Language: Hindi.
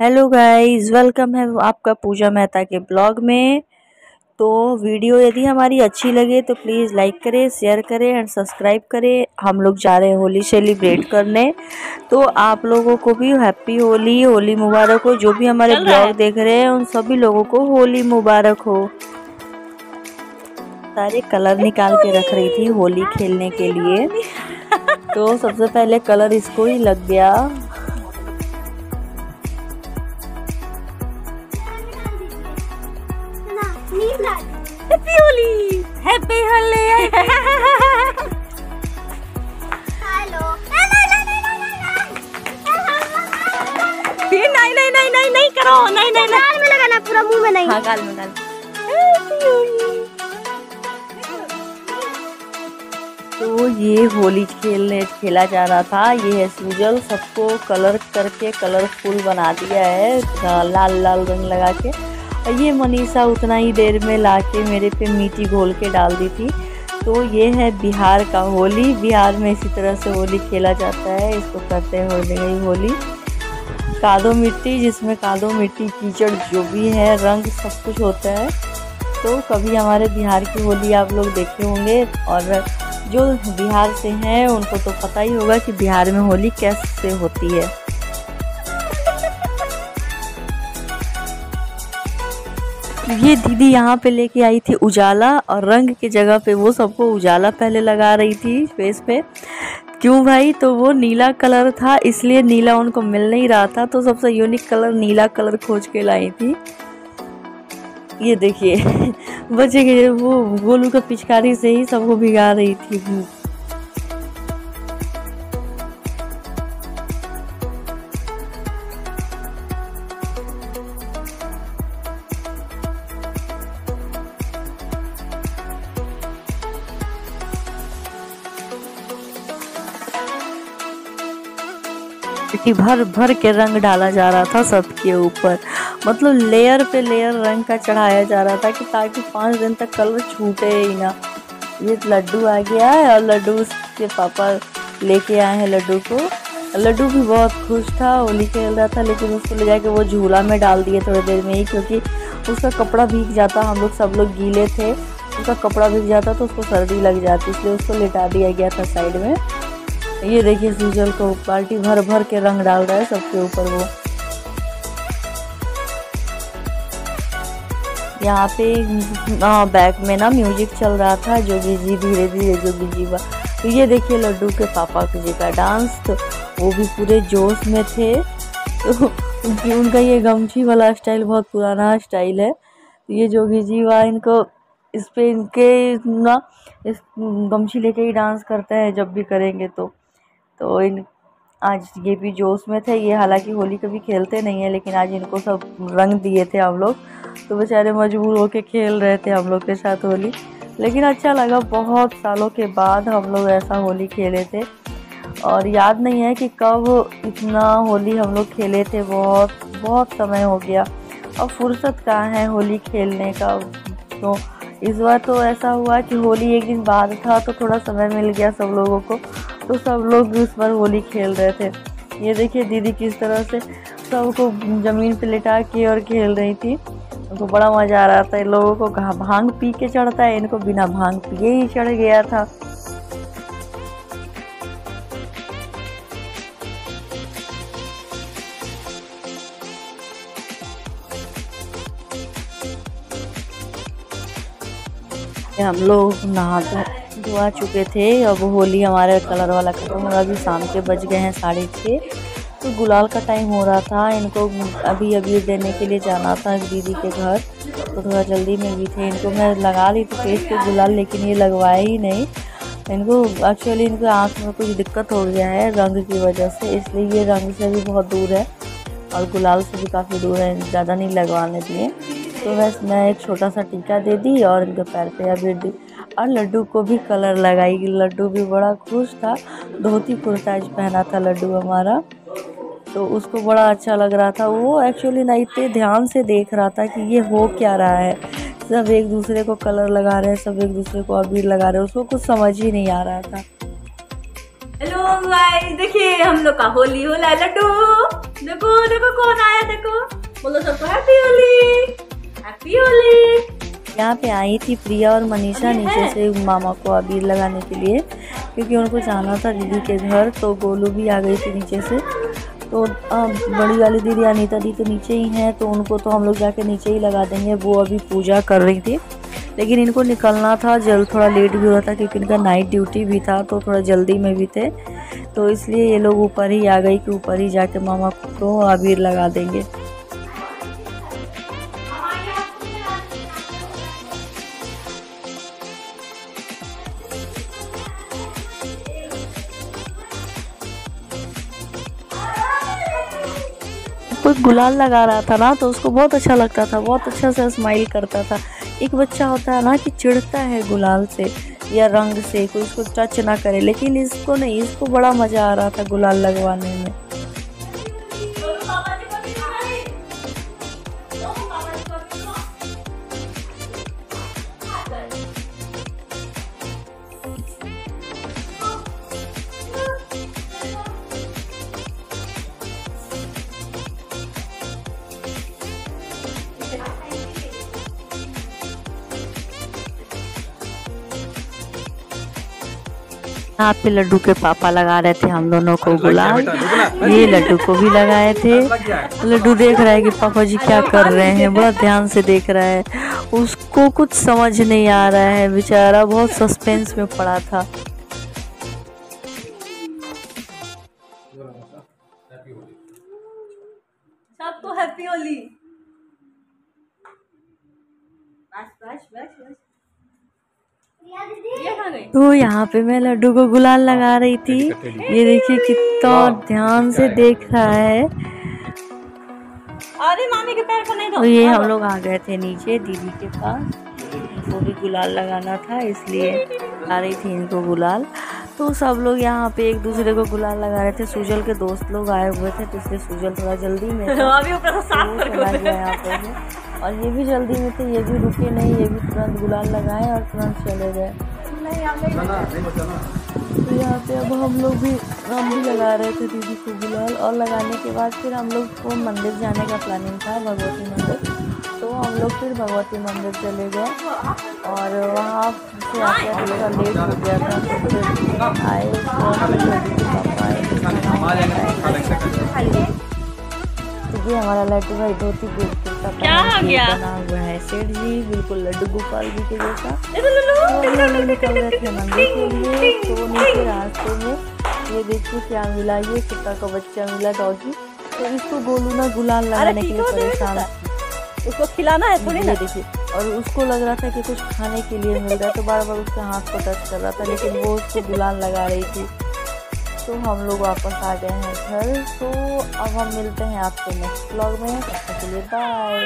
हेलो गाइस, वेलकम है आपका पूजा मेहता के ब्लॉग में। तो वीडियो यदि हमारी अच्छी लगे तो प्लीज़ लाइक करें, शेयर करें एंड सब्सक्राइब करें। हम लोग जा रहे हैं होली सेलिब्रेट करने, तो आप लोगों को भी हैप्पी होली, होली मुबारक हो। जो भी हमारे ब्लॉग देख रहे हैं उन सभी लोगों को होली मुबारक हो। सारे कलर निकाल के रख रही थी होली खेलने के लिए, तो सबसे पहले कलर इसको ही लग गया। Happy Holi, happy Holi. Hello. नहीं नहीं नहीं नहीं नहीं करो, नहीं नहीं गाल में लगाना, पूरा मुंह में नहीं। हाँ, गाल में गाल। तो ये होली खेला जा रहा था। ये है सुजल, सबको कलर करके कलरफुल बना दिया है, लाल लाल रंग लगा के। ये मनीषा उतना ही देर में लाके मेरे पे मीठी घोल के डाल दी थी। तो ये है बिहार का होली। बिहार में इसी तरह से होली खेला जाता है। इसको कहते हैं होली। कादो मिट्टी, जिसमें कादो मिट्टी, कीचड़, जो भी है, रंग, सब कुछ होता है। तो कभी हमारे बिहार की होली आप लोग देखे होंगे, और जो बिहार से हैं उनको तो पता ही होगा कि बिहार में होली कैसे होती है। ये दीदी यहाँ पे लेके आई थी उजाला, और रंग की जगह पे वो सबको उजाला पहले लगा रही थी फेस पे। क्यों भाई? तो वो नीला कलर था, इसलिए नीला उनको मिल नहीं रहा था, तो सबसे यूनिक कलर नीला कलर खोज के लाई थी। ये देखिए बच्चे के वो गोलू का पिचकारी से ही सबको भिगा रही थी। भर भर के रंग डाला जा रहा था सबके ऊपर, मतलब लेयर पे लेयर रंग का चढ़ाया जा रहा था, कि ताकि 5 दिन तक कलर छूटे ही ना। ये लड्डू आ गया है, और लड्डू उसके पापा लेके आए हैं लड्डू को। लड्डू भी बहुत खुश था, होली खेल रहा था, लेकिन उसको ले जाके वो झूला में डाल दिए थोड़ी देर में ही, क्योंकि उसका कपड़ा भीग जाता। हम लोग सब लोग गीले थे, उसका कपड़ा भीग जाता तो उसको सर्दी लग जाती, इसलिए उसको लिटा दिया गया था साइड में। ये देखिए सुजल को बाल्टी भर भर के रंग डाल रहा है सबके ऊपर। वो यहाँ पे बैक में ना म्यूजिक चल रहा था, जोगी जी धीरे धीरे जोगी जी। तो ये देखिए लड्डू के पापा जी का डांस, तो वो भी पूरे जोश में थे। तो उनका ये गमछी वाला स्टाइल बहुत पुराना स्टाइल है। तो ये जोगी जी इनको इस पे इनके ना इस गमछी लेके ही डांस करते हैं जब भी करेंगे। तो इन आज ये भी जोश में थे। ये हालांकि होली कभी खेलते नहीं है, लेकिन आज इनको सब रंग दिए थे हम लोग, तो बेचारे मजबूर होके खेल रहे थे हम लोग के साथ होली। लेकिन अच्छा लगा, बहुत सालों के बाद हम लोग ऐसा होली खेले थे, और याद नहीं है कि कब इतना होली हम लोग खेले थे। बहुत समय हो गया, और फुर्सत कहाँ है होली खेलने का। तो इस बार तो ऐसा हुआ कि होली एक दिन बाद था, तो थोड़ा समय मिल गया सब लोगों को, तो सब लोग इस बार होली खेल रहे थे। ये देखिए दीदी किस तरह से सबको ज़मीन पे लिटा के और खेल रही थी। उनको बड़ा मज़ा आ रहा था। इन लोगों को भांग पी के चढ़ता है, इनको बिना भांग पिए ही चढ़ गया था। हम लोग नहा धोआ चुके थे। अब होली हमारे कलर वाला खत्म हो रहा, अभी शाम के बज गए हैं 6:30। तो गुलाल का टाइम हो रहा था, इनको अभी देने के लिए जाना था दीदी के घर, तो थोड़ा जल्दी में भी थे। इनको मैं लगा ली थी फेस पे गुलाल, लेकिन ये लगवाए ही नहीं। इनको एक्चुअली इनको आँख में कुछ दिक्कत हो गया है रंग की वजह से, इसलिए ये रंग से भी बहुत दूर है और गुलाल से भी काफ़ी दूर है, ज़्यादा नहीं लगवाने दिए। तो बस मैं एक छोटा सा टीका दे दी और इनके पैर पे अबीर दी, और लड्डू को भी कलर लगाई। लड्डू भी बड़ा खुश था, धोती कुर्ता आज पहना था लड्डू हमारा, तो उसको बड़ा अच्छा लग रहा था। वो एक्चुअली ना इतने ध्यान से देख रहा था कि ये हो क्या रहा है। सब एक दूसरे को कलर लगा रहे हैं, सब एक दूसरे को अबीर लगा रहे हैं, उसको कुछ समझ ही नहीं आ रहा था। हेलो गाइस, देखिए हम लोग का होली होला लड्डू। देखो देखो कौन आया, देखो बोलो सबको हैप्पी होली, हैप्पी होली। यहाँ पे आई थी प्रिया और मनीषा नीचे से मामा को अबीर लगाने के लिए, क्योंकि उनको जाना था दीदी के घर। तो गोलू भी आ गई थी नीचे से। तो बड़ी वाली दीदी अनीता दी तो नीचे ही हैं, तो उनको तो हम लोग जाके नीचे ही लगा देंगे। वो अभी पूजा कर रही थी, लेकिन इनको निकलना था जल्द, थोड़ा लेट भी हो रहा था क्योंकि इनका नाइट ड्यूटी भी था, तो थोड़ा जल्दी में भी थे। तो इसलिए ये लोग ऊपर ही आ गई कि ऊपर ही जाके मामा को अबीर लगा देंगे। कोई गुलाल लगा रहा था ना, तो उसको बहुत अच्छा लगता था, बहुत अच्छा से स्माइल करता था। एक बच्चा होता है ना कि चिढ़ता है गुलाल से या रंग से, कोई उसको टच ना करे, लेकिन इसको नहीं, इसको बड़ा मज़ा आ रहा था गुलाल लगवाने में। यहाँ पे लड्डू के पापा लगा रहे थे हम दोनों को गुलाल, ये लड्डू को भी लगाए थे। लड्डू देख रहा है कि पापा जी क्या कर रहे हैं, बड़ा ध्यान से देख रहा है। उसको कुछ समझ नहीं आ रहा है, बेचारा बहुत सस्पेंस में पड़ा था। सबको हैप्पी होली। तो यहाँ पे मैं लड्डू को गुलाल लगा रही थी। ये देखिए कितना ध्यान से देख रहा है। अरे मामी के पैर को नहीं दो। तो ये हम लोग आ गए थे नीचे दीदी के पास, वो भी गुलाल लगाना था इसलिए आ रही थी इनको गुलाल। तो सब लोग यहाँ पे एक दूसरे को गुलाल लगा रहे थे। सुजल के दोस्त लोग आए हुए थे, तो इसलिए सुजल थोड़ा जल्दी में था, अभी ऊपर से साफ कर चला गया यहाँ पे। और ये भी जल्दी में थे, ये भी रुके नहीं, ये भी तुरंत गुलाल लगाए और तुरंत चले गए। तो यहाँ पे अब हम भी लगा रहे थे दीदी को गुलाल, और लगाने के बाद फिर हम लोग को मंदिर जाने का प्लानिंग था, भगवती मंदिर। तो हम लोग फिर भगवती मंदिर चले गए, और वहाँ से आके थोड़ा लेट हो गया था। तो फिर आए तो ये हमारा लड्डू भाई धोती कुर्ता पहन के बना हुआ है सेठ जी, बिल्कुल लड्डू गोपाल जी के जैसा। निकल रहे थे मंदिर के लिए, तो नीचे रास्ते में ये देखिए क्या मिला, ये कुत्ता का बच्चा मिला, डॉगी। तो इसको गोलू ना गुलाल लगाने के लिए परेशान, उसको खिलाना है थोड़ी ना, देखिए। और उसको लग रहा था कि कुछ खाने के लिए मिल रहा है, तो बार बार उसके हाथ को टच कर रहा था, लेकिन वो उसको गुलाल लगा रही थी। तो हम लोग वापस आ गए हैं घर। तो अब हम मिलते हैं आपको नेक्स्ट व्लॉग में, तब तक के लिए बाय।